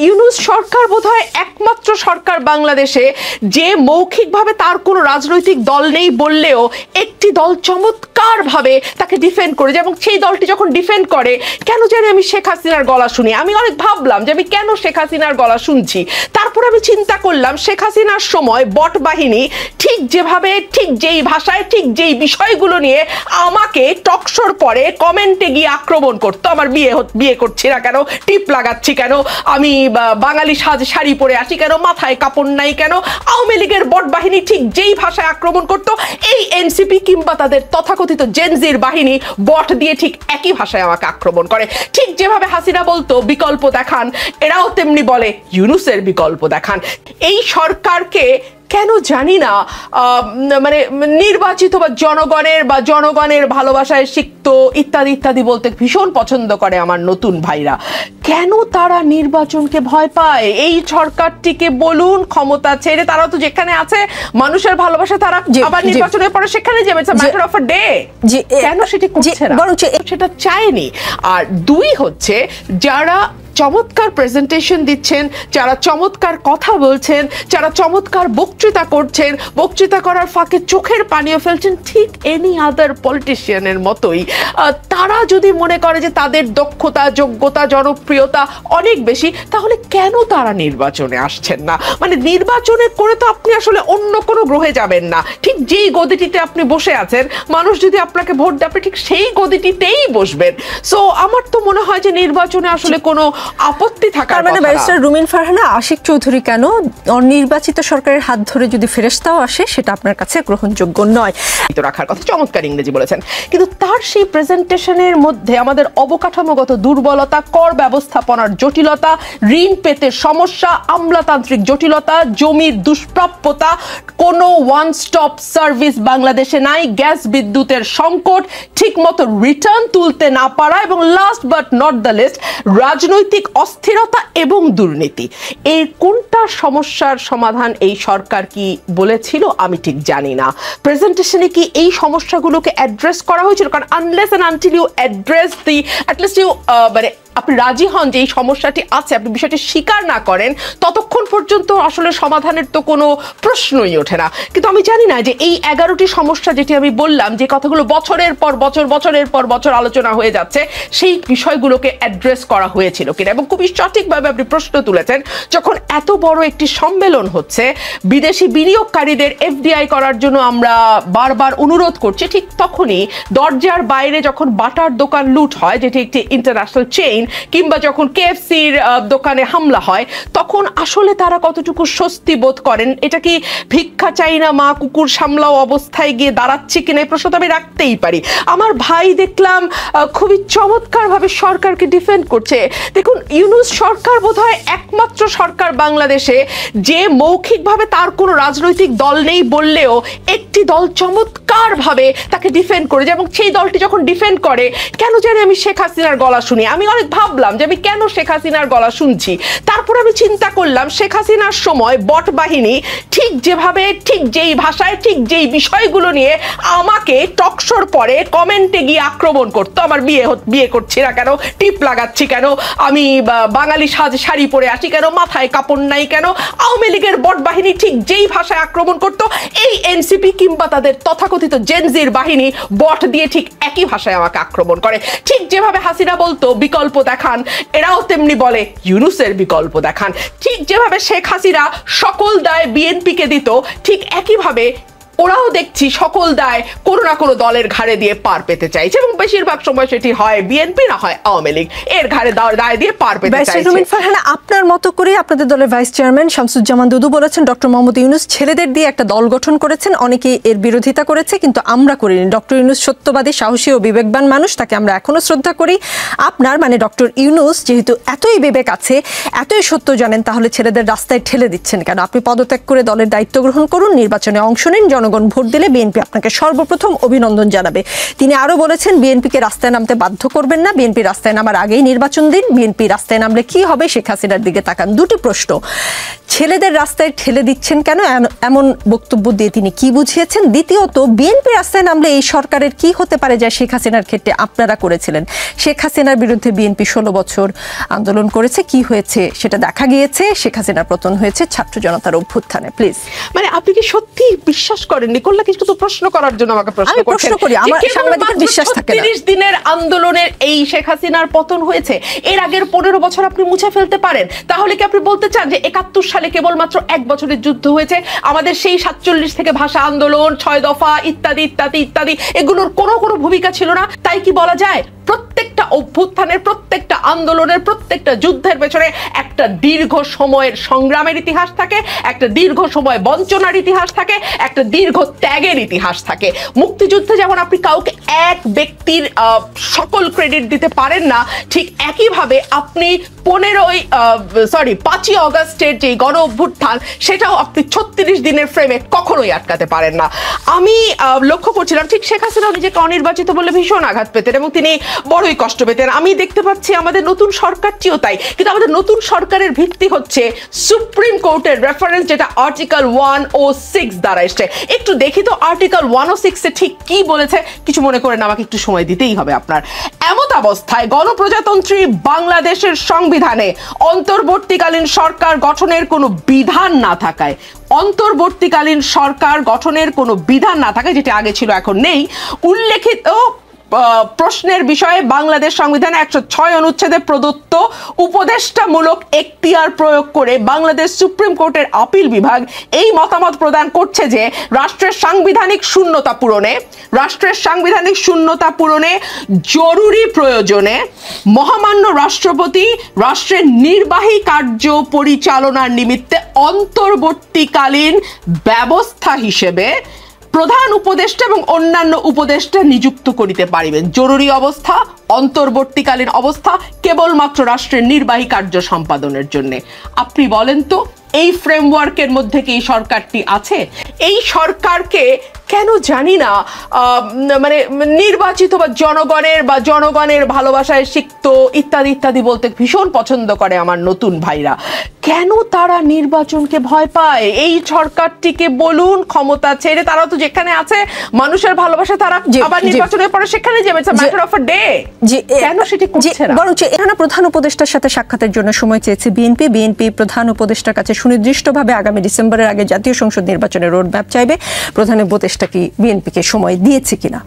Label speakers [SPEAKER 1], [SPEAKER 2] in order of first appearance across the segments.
[SPEAKER 1] ইউনূস সরকার বোধহয় একমাত্র সরকার বাংলাদেশে যে মৌখিকভাবে তার কোনো রাজনৈতিক দল নেই বললেও একটি দল চমৎকারভাবে তাকে ডিফেন্ড করেছে, এবং সেই দলটি যখন ডিফেন্ড করে কেন জানি আমি শেখ হাসিনার গলা শুনি। আমি অনেক ভাবলাম যে আমি কেন শেখ হাসিনার গলা শুনছি। তারপর আমি চিন্তা করলাম শেখ হাসিনার সময় বট বাহিনী ঠিক যেভাবে, ঠিক যেই ভাষায়, ঠিক যেই বিষয়গুলো নিয়ে আমাকে টকশোর পরে কমেন্টে গিয়ে আক্রমণ করতো, আমার বিয়ে করছি না কেন, টিপ লাগাচ্ছি কেন, আমি বাঙালি সাজ শাড়ি পরে আসি কেন, মাথায় কাপড় নাই কেন, আওয়ামী লীগের বট বাহিনী ঠিক যেই ভাষায় আক্রমণ করতো, এই এনসিপি কিংবা তাদের তথাকথিত জেনজির বাহিনী বট দিয়ে ঠিক একই ভাষায় আমাকে আক্রমণ করে। ঠিক যেভাবে হাসিনা বলতো বিকল্প দেখান, এরাও তেমনি বলে ইউনূসের বিকল্প দেখান। এই সরকারকে কেন জানি না মানে নির্বাচিত বা জনগণের ভালোবাসায় সিক্ত ইত্যাদি ইত্যাদি বলতে ভীষণ পছন্দ করে আমার নতুন ভাইরা। কেন তারা নির্বাচনকে ভয় পায়? এই সরকারটিকে বলুন ক্ষমতা ছেড়ে তারা তো যেখানে আছে মানুষের ভালোবাসা তারা আবার নির্বাচনের পরে সেখানে যাবে, ম্যাটার অফ আ ডে। কেন সেটি করছে না? সেটা চায়নি। আর দুই হচ্ছে, যারা চমৎকার প্রেজেন্টেশন দিচ্ছেন, যারা চমৎকার কথা বলছেন, যারা চমৎকার বক্তৃতা করছেন, বক্তৃতা করার ফাঁকে চোখের পানিও ফেলছেন ঠিক এনি আদার পলিটিশিয়ানের মতোই, তারা যদি মনে করে যে তাদের দক্ষতা, যোগ্যতা, জনপ্রিয়তা অনেক বেশি, তাহলে কেন তারা নির্বাচনে আসছেন না? মানে নির্বাচনে করে তো আপনি আসলে অন্য কোনো গ্রহে যাবেন না। ঠিক যেই গদিটিতে আপনি বসে আছেন, মানুষ যদি আপনাকে ভোট দেয় আপনি ঠিক সেই গদিটিতেই বসবেন। সো আমার তো মনে হয় যে নির্বাচনে আসলে কোনো আপত্তি থাকার কথা না।
[SPEAKER 2] ব্যারিস্টার রুমিন ফারহানা, আশিক চৌধুরী কেন অনির্বাচিত সরকারের হাত ধরে যদি ফেরেশতাও আসে সেটা আপনার কাছে গ্রহণযোগ্য নয়
[SPEAKER 1] রাখার কথা, চমৎকার ইংরেজি বলেছেন। কিন্তু তার সেই প্রেজেন্টেশনের মধ্যে আমাদের অবকাঠামোগত দুর্বলতা, কর ব্যবস্থাপনার জটিলতা, ঋণ পেতে সমস্যা, আমলাতান্ত্রিক জটিলতা, জমির দুষ্প্রাপ্যতা, কোনো ওয়ান স্টপ সার্ভিস বাংলাদেশে নাই, গ্যাস বিদ্যুতের সংকট, ঠিকমতো রিটার্ন তুলতে না পারা, এবং last but not the least রাজনৈতিক অস্থিরতা এবং দুর্নীতি। এর কোনটা সমস্যার সমাধান এই সরকার কি বলেছিল আমি ঠিক জানি না। প্রেজেন্টেশনে কি এই সমস্যাগুলোকে অ্যাড্রেস করা হয়েছিল? কারণ unless and until you address the at least you মানে আপনি রাজি হন যে এই সমস্যাটি আছে, আপনি বিষয়টি স্বীকার না করেন, ততক্ষণ পর্যন্ত আসলে সমাধানের তো কোনো প্রশ্নই ওঠে না। কিন্তু আমি জানি না যে এই 11টি সমস্যা যেটি আমি বললাম, যে কথাগুলো বছরের পর বছর আলোচনা হয়ে যাচ্ছে, সেই বিষয়গুলোকে অ্যাড্রেস করা হয়েছিল কিনা। এবং খুবই সঠিকভাবে আপনি প্রশ্ন তুলেছেন, যখন এত বড় একটি সম্মেলন হচ্ছে, বিদেশি বিনিয়োগকারীদের এফডিআই করার জন্য আমরা বারবার অনুরোধ করছি, ঠিক তখনই দরজার বাইরে যখন বাটার দোকান লুট হয়, যেটি একটি ইন্টারন্যাশনাল চেইন, কিংবা যখন কেএফসির দোকানে হামলা হয়, তখন আসলে তারা কতটুকু স্বস্তি বোধ করেন? এটা কি ভিক্ষা চাই না মা কুকুর সামলাও অবস্থায় গিয়ে দাঁড়াচ্ছে কিনা, এই প্রশ্ন তো আমি রাখতেই পারি। আমার ভাই দেখলাম খুবই চমৎকারভাবে সরকারকে ডিফেন্ড করছে। দেখুন, ইউনূস সরকার বোধহয় একমাত্র সরকার বাংলাদেশে যে মৌখিকভাবে তার কোনো রাজনৈতিক দল নেই বললেও একটি দল চমৎকারভাবে তাকে ডিফেন্ড করেছে, এবং সেই দলটি যখন ডিফেন্ড করে কেন জানি আমি শেখ হাসিনার গলা শুনি। আমি অনেক ভাবলাম যে আমি কেন শেখ হাসিনার গলা শুনছি। তারপর আমি চিন্তা করলাম শেখ হাসিনার সময় বট বাহিনী ঠিক যেভাবে, ঠিক যেই ভাষায়, ঠিক যেই বিষয়গুলো নিয়ে আমাকে টকশোর পরে কমেন্টে গিয়ে আক্রমণ করতো, আমার বিয়ে করছি না কেন, টিপ লাগাচ্ছি কেন, আমি বাঙালি সাজ শাড়ি পরে আসি কেন, মাথায় কাপড় নাই কেন, আওয়ামী লীগের বট বাহিনী ঠিক যেই ভাষায় আক্রমণ করতো, এই এনসিপি কিংবা তাদের তথাকথিত জেনজির বাহিনী বট দিয়ে ঠিক একই ভাষায় আমাকে আক্রমণ করে। ঠিক যেভাবে হাসিনা বলতো বিকল্প দেখান, এরাও তেমনি বলে ইউনূসের বিকল্প দেখান। ঠিক যেভাবে শেখ হাসিনা সকল দায় বিএনপিকে দিত, ঠিক একইভাবে ওরাও দেখছি সকল দায় কোনো না কোনো দলের ঘাড়ে দিয়ে পার পেতে চাইছে, এবং বেশিরভাগ সময় সেটি হয় বিএনপি না হয় আওয়ামী লীগ, এর ঘাড়ে দায় দিয়ে পার পেতে চাইছে।
[SPEAKER 2] রুমিন ফারহানা, আপনার মতো করে আপনাদের দলের ভাইস চেয়ারম্যান শামসুজ্জামান দুদু বলেছেন ডক্টর মোহাম্মদ ইউনূস ছেলেদের দিয়ে একটা দল গঠন করেছেন, অনেকেই এর বিরোধিতা করেছে, কিন্তু আমরা করিনি। ডক্টর ইউনূস সত্যবাদী, সাহসী ও বিবেকবান মানুষ, তাকে আমরা এখনো শ্রদ্ধা করি। আপনার মানে ডক্টর ইউনূস যেহেতু এতই বিবেক আছে, এতই সত্য জানেন, তাহলে ছেলেদের রাস্তায় ঠেলে দিচ্ছেন কেন? আপনি পদত্যাগ করে দলের দায়িত্ব গ্রহণ করুন, নির্বাচনে অংশ নিন, জনগণ ভোট দিলে বিএনপি আপনাকে সর্বপ্রথম অভিনন্দন জানাবে। তিনি আরো বলেছেন বিএনপিকে রাস্তায় নামতে বাধ্য করবেন না, বিএনপি রাস্তায় নামার আগেই নির্বাচন দিন, বিএনপি রাস্তায় নামলে কি হবে শেখ হাসিনার দিকে তাকান। দুটি প্রশ্ন, ছেলেদের রাস্তায় ঠেলে দিচ্ছেন কেন, এমন বক্তব্য দিয়ে তিনি কি বুঝিয়েছেন? দ্বিতীয়ত, বিএনপি রাস্তায় নামলে এই সরকারের কি হতে পারে যা শেখ হাসিনার ক্ষেত্রে আপনারা করেছিলেন? শেখ হাসিনার বিরুদ্ধে বিএনপি 16 বছর আন্দোলন করেছে, কি হয়েছে সেটা দেখা গিয়েছে, শেখ হাসিনার পতন হয়েছে ছাত্র জনতার অভ্যুত্থানে। প্লিজ,
[SPEAKER 1] মানে আপনি কি সত্যি বিশ্বাস করেন নিকোলা কিছু তো প্রশ্ন করার জন্য আমাকে প্রশ্ন করছেন?
[SPEAKER 2] আমি প্রশ্ন করি, আমার সাংবাদিকের বিশ্বাস থাকে না।
[SPEAKER 1] 30 দিনের আন্দোলনের এই শেখ হাসিনার পতন হয়েছে, এর আগের 15 বছর আপনি মুছে ফেলতে পারেন? তাহলে কি আপনি বলতে চান যে 71 সালে কেবলমাত্র 1 বছরের যুদ্ধ হয়েছে, আমাদের সেই 47 থেকে ভাষা আন্দোলন, 6 দফা ইত্যাদি ইত্যাদি ইত্যাদি এগুলোর কোনো ভূমিকা ছিল না? তাই কি বলা যায় প্রত্যেকটা অভ্যুত্থানের, প্রত্যেকটা আন্দোলনের, প্রত্যেকটা যুদ্ধের পেছনে একটা দীর্ঘ সময়ের সংগ্রামের ইতিহাস থাকে, একটা দীর্ঘ সময় বঞ্চনার ইতিহাস থাকে, একটা দীর্ঘ ত্যাগের ইতিহাস থাকে? মুক্তিযুদ্ধে যেমন আপনি কাউকে এক ব্যক্তির সকল ক্রেডিট দিতে পারেন না, ঠিক একইভাবে আপনি 5ই অগাস্টের যে গণ অভ্যুত্থান সেটাও আপনি 36 দিনের ফ্রেমে কখনোই আটকাতে পারেন না। আমি লক্ষ্য করছিলাম ঠিক শেখ হাসিনা নিজেকে অনির্বাচিত বলে ভীষণ আঘাত পেতেন এবং তিনি বড়ই কষ্ট পেতেন। আমি দেখতে পাচ্ছি আমাদের নতুন সরকারটিও তাই, কিন্তু আমাদের নতুন সরকারের ভিত্তি হচ্ছে সুপ্রিম কোর্টের রেফারেন্স, যেটা আর্টিকেল 106 দ্বারা এসছে। একটু দেখি তো আর্টিকেল 106 এ ঠিক কি বলেছে। কিছু মনে করেন, আমাকে একটু সময় দিতেই হবে আপনার। এমত অবস্থায় গণপ্রজাতন্ত্রী বাংলাদেশের সংবিধানে অন্তর্বর্তীকালীন সরকার গঠনের কোনো বিধান না থাকায়, অন্তর্বর্তীকালীন সরকার গঠনের কোনো বিধান না থাকায়, যেটা আগে ছিল এখন নেই, উল্লেখিত প্রশ্নের বিষয়ে বাংলাদেশ সংবিধানে 106 অনুচ্ছেদে প্রদত্ত উপদেষ্টামূলক এখতিয়ার প্রয়োগ করে বাংলাদেশ সুপ্রিম কোর্টের আপিল বিভাগ এই মতামত প্রদান করছে যে রাষ্ট্রের সাংবিধানিক শূন্যতা পূরণে জরুরি প্রয়োজনে মহামান্য রাষ্ট্রপতি রাষ্ট্রের নির্বাহী কার্য পরিচালনার নিমিত্তে অন্তর্বর্তীকালীন ব্যবস্থা হিসেবে প্রধান উপদেষ্টা এবং অন্যান্য উপদেষ্টা নিযুক্ত করিতে পারিবেন। জরুরি অবস্থা, অন্তর্বর্তীকালীন অবস্থা কেবলমাত্র রাষ্ট্রের নির্বাহী কার্য সম্পাদনের জন্য। আপনি বলেন তো এই ফ্রেমওয়ার্কের মধ্যে কি এই সরকারটি আছে? এই সরকারকে কেন জানি না মানে নির্বাচিত বা জনগণের ভালোবাসায় সিক্ত ইত্যাদি ইত্যাদি বলতে ভীষণ পছন্দ করে আমার নতুন ভাইরা। কেন তারা নির্বাচনকে ভয় পায়? এই সরকারটিকে বলুন ক্ষমতা ছেড়ে, তারা তো যেখানে আছে মানুষের ভালোবাসা, তারা আবার নির্বাচনের পরে সেখানে যাবে। It's a matter of a day. কেন সেটি করছে না?
[SPEAKER 2] বরং এখানে প্রধান উপদেষ্টার সাথে সাক্ষাতের জন্য সময় চেয়েছে বিএনপি প্রধান উপদেষ্টার কাছে সুনির্দিষ্টভাবে আগামী ডিসেম্বরের আগে জাতীয় সংসদ নির্বাচনের রোড ম্যাপ চাইবে। প্রধান উপদেষ্টা কি বিএনপিকে সময় দিয়েছে কিনা?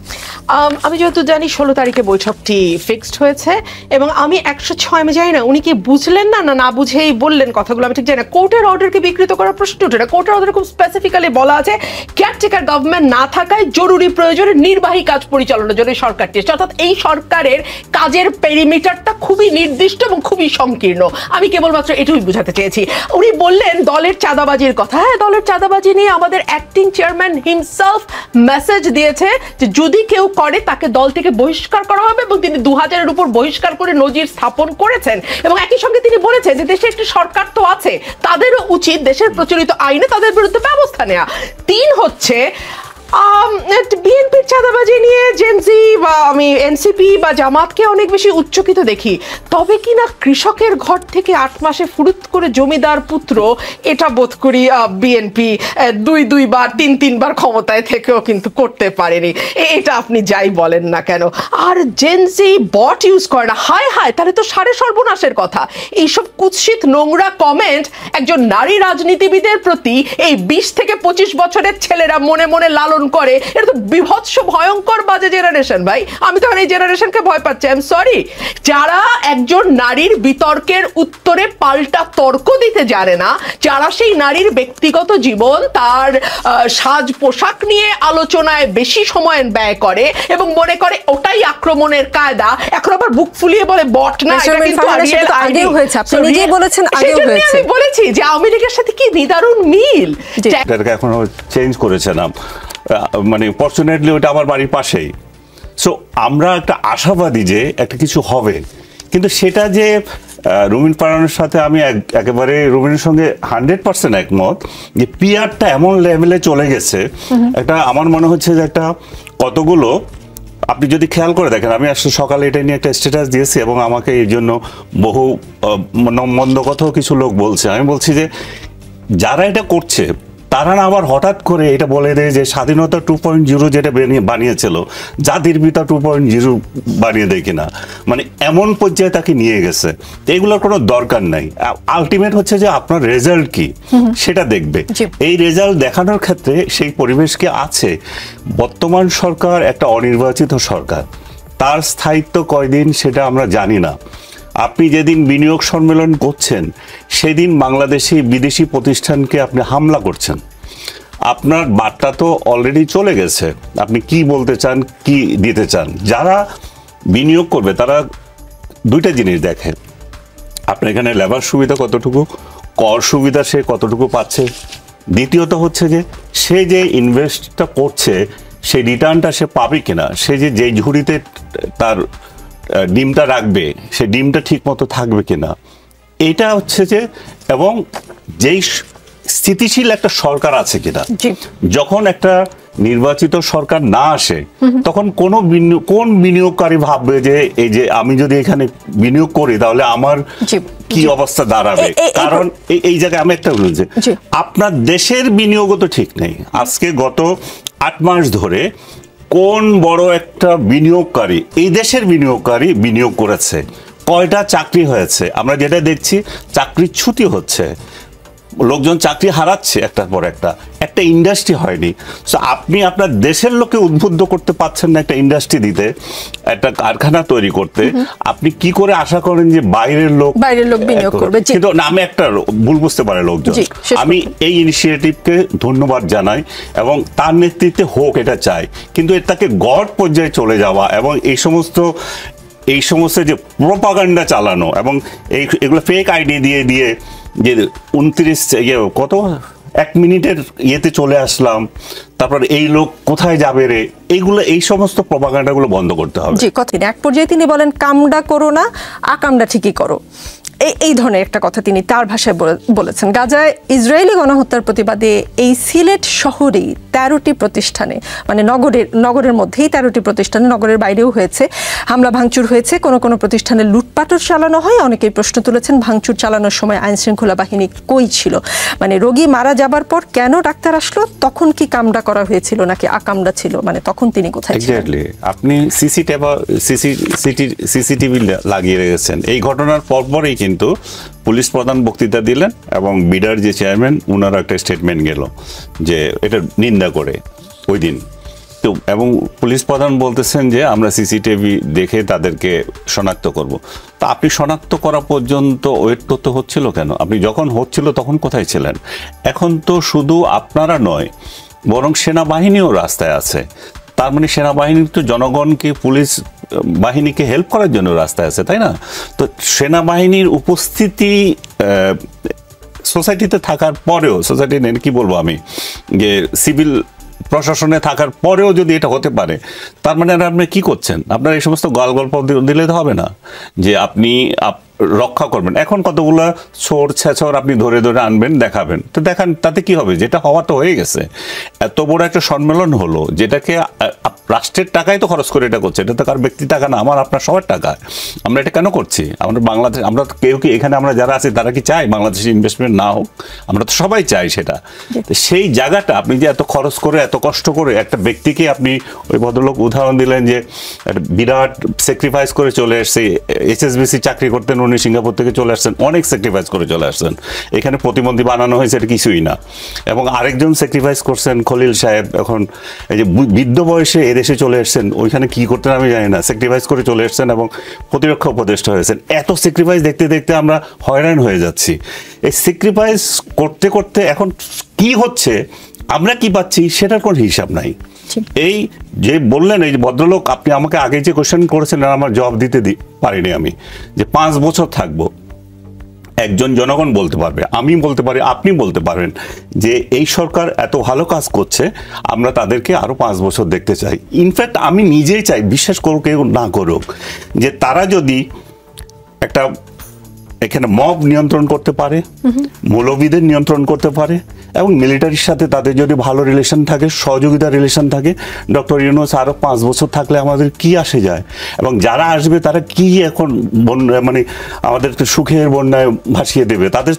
[SPEAKER 1] আমি যেহেতু জানি 16 তারিখে বৈঠকটি ফিক্সড হয়েছে এবং আমি 106 আমি জানি না উনি কি বুঝলেন না বুঝেই বললেন কথাগুলো, আমি ঠিক জানি না। কোর্টের অর্ডারকে বিকৃত করার প্রশ্ন ওঠে না। কোর্টের অর্ডারে খুব স্পেসিফিক্যালি বলা আছে কেয়ারটেকার গভর্নমেন্ট না থাকায় জরুরি প্রয়োজনে নির্বাহী কাজ পরিচালনার জন্য সরকারটি এসেছে। অর্থাৎ এই সরকারের কাজের পেরিমিটারটা খুবই নির্দিষ্ট এবং খুবই সংকীর্ণ। আমি কেবলমাত্র এটুকুই বোঝাতে চেয়েছি। উনি বললেন দলের চাঁদাবাজির কথা। হ্যাঁ, দলের চাঁদাবাজি নিয়ে আমাদের অ্যাক্টিং চেয়ারম্যান হিমসেলফ মেসেজ দিয়েছে যে যদি কেউ করে তাকে দল থেকে বহিষ্কার করা হবে, এবং তিনি 2000-এর উপর বহিষ্কার করে নজির স্থাপন করেছেন। এবং একই সঙ্গে তিনি বলেছেন যে দেশে একটি সরকার তো আছে, তাদেরও উচিত দেশের প্রচলিত আইনে তাদের বিরুদ্ধে ব্যবস্থা নেওয়া। 3 হচ্ছে বিএনপির চাঁদাবাজি নিয়ে জেনজি বা আমি এনসিপি বা জামাতকে অনেক বেশি উচ্চকিত দেখি, তবে কিনা কৃষকের ঘর থেকে 8 মাসে ফুরুত করে জমিদার পুত্র, এটা বোধ করি বিএনপি 2-2বার 3-3বার ক্ষমতায় থেকেও কিন্তু করতে পারেনি। এটা আপনি যাই বলেন না কেন। আর জেনজি বট ইউজ করে না, হায় তাহলে তো সাড়ে সর্বনাশের কথা। এইসব কুৎসিত নোংরা কমেন্ট একজন নারী রাজনীতিবিদের প্রতি এই 20 থেকে 25 বছরের ছেলেরা মনে মনে লালন করে। এটা তো বিভৎস ভয়ঙ্কর বাজে জেনারেশন ভাই। আমি তো এই জেনারেশনকে ভয় পাচ্ছি। I am sorry. যারা একজন নারীর বিতর্কের উত্তরে পাল্টা তর্ক দিতে জানে না, যারা সেই নারীর ব্যক্তিগত জীবন, তার সাজ পোশাক নিয়ে আলোচনায় বেশি সময় ব্যয় করে এবং মনে করে ওটাই আক্রমণের কায়দা, এখন আবার বুক ফুলিয়ে বলে বট না, এটা কিন্তু আগেও হয়েছে। আপনি নিজেই বলেছেন আগেও হয়েছে। আমি বলেছি যে আওয়ামী লীগের সাথে কি নিদারুণ মিল।
[SPEAKER 3] এখনো চেঞ্জ করেছে না, মানে ফরচুনেটলি ওটা আমার বাড়ির পাশেই। সো আমরা একটা আশাবাদী যে একটা কিছু হবে, কিন্তু সেটা যে রুমিন ফারহানের সাথে আমি একেবারে রুমিনের সঙ্গে 100% একমত যে পিআরটা এমন লেভেলে চলে গেছে, একটা আমার মনে হচ্ছে যে একটা কতগুলো, আপনি যদি খেয়াল করে দেখেন, আমি আসলে সকালে এটা নিয়ে একটা স্ট্যাটাস দিয়েছি এবং আমাকে এই জন্য বহু মন্দ কথাও কিছু লোক বলছে। আমি বলছি যে যারা এটা করছে তারা না আবার হঠাৎ করে এটা বলে দেয় যে স্বাধীনতা 2.0 যেটা বানিয়েছিল জাতির পিতা 2.0 বানিয়ে দেয় কিনা, মানে এমন পর্যায়ে তাকে নিয়ে গেছে। এগুলোর কোনো দরকার নাই। আলটিমেট হচ্ছে যে আপনার রেজাল্ট কি সেটা দেখবে। এই রেজাল্ট দেখানোর ক্ষেত্রে সেই পরিবেশ কি আছে? বর্তমান সরকার একটা অনির্বাচিত সরকার, তার স্থায়িত্ব কয়দিন সেটা আমরা জানি না। আপনি যেদিন বিনিয়োগ সম্মেলন করছেন সেদিন বাংলাদেশি বিদেশি প্রতিষ্ঠানকে আপনি হামলা করছেন। আপনার বার্তা তো অলরেডি চলে গেছে, আপনি কি বলতে চান, কি দিতে চান। যারা বিনিয়োগ করবে তারা দুইটা জিনিস দেখে, আপনার এখানে লেবার সুবিধা কতটুকু, কর সুবিধা সে কতটুকু পাচ্ছে। দ্বিতীয়ত হচ্ছে যে সে যে ইনভেস্টটা করছে সেই রিটার্নটা সে পাবে কিনা, সে যে ঝুড়িতে তার ডিমটা রাখবে সে ডিমটা ঠিক মতো থাকবে কিনা, এটা হচ্ছে যে, এবং যেই স্থিতিশীল একটা সরকার আছে কিনা। যখন একটা নির্বাচিত সরকার না আসে তখন কোন বিনিয়োগকারী ভাববে যে এই যে আমি যদি এখানে বিনিয়োগ করি তাহলে আমার কি অবস্থা দাঁড়াবে। কারণ এই জায়গায় আমি একটা বলছি, আপনার দেশের বিনিয়োগও তো ঠিক নেই। আজকে গত 8 মাস ধরে কোন বড় একটা বিনিয়োগকারী, এই দেশের বিনিয়োগকারী বিনিয়োগ করেছে, কয়টা চাকরি হয়েছে? আমরা যেটা দেখছি চাকরিচ্যুতি হচ্ছে, লোকজন চাকরি হারাচ্ছে একটার পর একটা ইন্ডাস্ট্রি হয়নি। সো আপনি আপনার দেশের লোককে উদ্বুদ্ধ করতে পারছেন না একটা ইন্ডাস্ট্রি দিতে, একটা কারখানা তৈরি করতে। আপনি কি করে আশা করেন যে বাইরের লোক
[SPEAKER 2] বিনিয়োগ করবে?
[SPEAKER 3] কিন্তু আমি একটা ভুল বুঝতে পারে লোকজন। আমি এই ইনিশিয়েটিভকে ধন্যবাদ জানাই এবং তার নেতৃত্বে হোক এটা চাই, কিন্তু তাকে গড় পর্যায়ে চলে যাওয়া এবং এই সমস্ত যে প্রোপাগান্ডা চালানো এবং এগুলো ফেক আইডি দিয়ে যে 1 মিনিটের ইয়েতে চলে আসলাম, তারপর এই লোক কোথায় যাবে রে, এই সমস্ত প্রপাগান্ডাগুলো বন্ধ করতে হবে।
[SPEAKER 2] জি, কথা এক পর্যায়ে তিনি বলেন কামডা করো না, আকামডা ঠিকই করো। এই ধরনের একটা কথা তিনি তার ভাষায় বলেছেন। গাজায় ইসরায়েলি গণহত্যার প্রতিবাদে এই সিলেট শহরেই 13টি প্রতিষ্ঠানে, মানে নগরের মধ্যেই 13টি প্রতিষ্ঠানে, নগরের বাইরেও হয়েছে হামলা ভাঙচুর হয়েছে। কোনো প্রতিষ্ঠানে লুটপাটও চালানো হয়। অনেকেই প্রশ্ন তুলেছেন ভাঙচুর চালানোর সময় আইন শৃঙ্খলা বাহিনী কই ছিল? মানে রোগী মারা যাবার পর কেন ডাক্তার আসলো? তখন কি কামডা করা হয়েছিল নাকি আকামডা ছিল? মানে তখন তিনি কোথায় ছিলেন?
[SPEAKER 3] এক্স্যাক্টলি, আপনি সিসিটিভি লাগিয়ে রেখেছেন। এই ঘটনার পরপরই কিন্তু পুলিশ প্রধান বক্তৃতা দিলেন এবং বিডার যে চেয়ারম্যান ওনার একটা স্টেটমেন্ট গেল যে এটা নিন্দা করে ওই দিন তো, এবং পুলিশ প্রধান বলতেছেন যে আমরা সিসিটিভি দেখে তাদেরকে শনাক্ত করব। তা আপনি শনাক্ত করা পর্যন্ত ওয়েট করতে হচ্ছিল কেন? আপনি যখন হচ্ছিল তখন কোথায় ছিলেন? এখন তো শুধু আপনারা নয়, বরং সেনাবাহিনীও রাস্তায় আছে। তার মানে সেনাবাহিনী তো জনগণকে, পুলিশ বাহিনীকে হেল্প করার জন্য রাস্তায় আছে, তাই না? তো সেনাবাহিনীর উপস্থিতি সোসাইটিতে থাকার পরেও, সোসাইটি নেই কি বলবো আমি, যে সিভিল প্রশাসনে থাকার পরেও যদি এটা হতে পারে, তার মানে আপনি কি করছেন? আপনার এই সমস্ত গল্প দিলে তো হবে না যে আপনি রক্ষা করবেন। এখন কতগুলো চোর ছেচর আপনি ধরে আনবেন, দেখাবেন, তো দেখান, তাতে কি হবে? যেটা হওয়া তো হয়ে গেছে। এত বড় একটা সম্মেলন হলো যেটাকে রাষ্ট্রের টাকায় তো খরচ করে এটা করছে, এটা তো কার ব্যক্তি টাকা না, আমার আপনার সবার টাকা। আমরা এটা কেন করছি? আমরা বাংলাদেশ, আমরা কেউ কি এখানে আমরা যারা আছি তারা কি চাই বাংলাদেশে ইনভেস্টমেন্ট না হোক? আমরা তো সবাই চাই সেটা। সেই জায়গাটা আপনি যে এত খরচ করে, এত কষ্ট করে একটা ব্যক্তিকে, আপনি ওই ভদ্রলোক উদাহরণ দিলেন যে বিরাট স্যাক্রিফাইস করে চলে এসছে, HSBC চাকরি করতেন উনি, সিঙ্গাপুর থেকে চলে আসছেন, অনেক স্যাক্রিফাইস করে চলে আসছেন। এখানে প্রতিবন্ধী বানানো হয়েছে, এটা কিছুই না। এবং আরেকজন স্যাক্রিফাইস করছেন খলিল সাহেব, এখন এই যে বৃদ্ধ বয়সে এদেশে চলে এসছেন, ওইখানে কি করতেন আমি জানি না, স্যাক্রিফাইস করে চলে এসছেন এবং প্রতিরক্ষা উপদেষ্টা হয়েছেন। এত স্যাক্রিফাইস দেখতে দেখতে আমরা হয়রান হয়ে যাচ্ছি। এই স্যাক্রিফাইস করতে করতে এখন কি হচ্ছে, আমরা কি পাচ্ছি সেটার কোনো হিসাব নাই। এই যে বললেন, এই যে ভদ্রলোক, আপনি আমাকে আগে যে কোশ্চেন করেছিলেন আমার জবাব দিতে পারিনি আমি, যে 5 বছর থাকবো। একজন জনগণ বলতে পারবে, আমি বলতে পারি, আপনি বলতে পারবেন যে এই সরকার এত ভালো কাজ করছে, আমরা তাদেরকে আরো 5 বছর দেখতে চাই। ইনফ্যাক্ট আমি নিজেই চাই, বিশ্বাস করুক কেউ না করুক, যে তারা যদি এখানে মব নিয়ন্ত্রণ করতে পারে, মৌলবীদের নিয়ন্ত্রণ করতে পারে, এবং মিলিটারির সাথে তাদের যদি ভালো রিলেশন থাকে, সহযোগিতার রিলেশন থাকে, ডক্টর ইউনূস আরো 5 বছর থাকলে আমাদের কি আসে যায়, এবং যারা আসবে তারা কি এখন মানে আমাদেরকে সুখের বন্যায় ভাসিয়ে দেবে, তাদের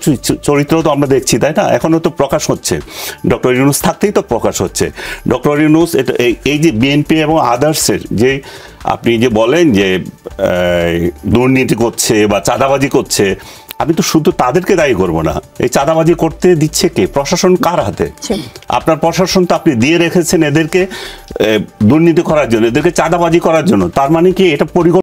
[SPEAKER 3] চরিত্র তো আমরা দেখছি, তাই না? এখনো তো প্রকাশ হচ্ছে, ডক্টর ইউনূস থাকতেই তো প্রকাশ হচ্ছে। ডক্টর ইউনূস এই যে বিএনপি এবং আদার্সের যে আপনি যে বলেন যে দুর্নীতি করছে বা চাঁদাবাজি করছে, আমি তো শুধু তাদেরকে দায়ী করব না। এই চাঁদাবাজি করতে দিচ্ছে কে? প্রশাসন কার হাতে? আপনার প্রশাসন তো আপনি দিয়ে রেখেছেন এদেরকে দুর্নীতি করার জন্য, এদেরকে চাঁদাবাজি করার জন্য। তার মানে কি এটা পরিকল্পনা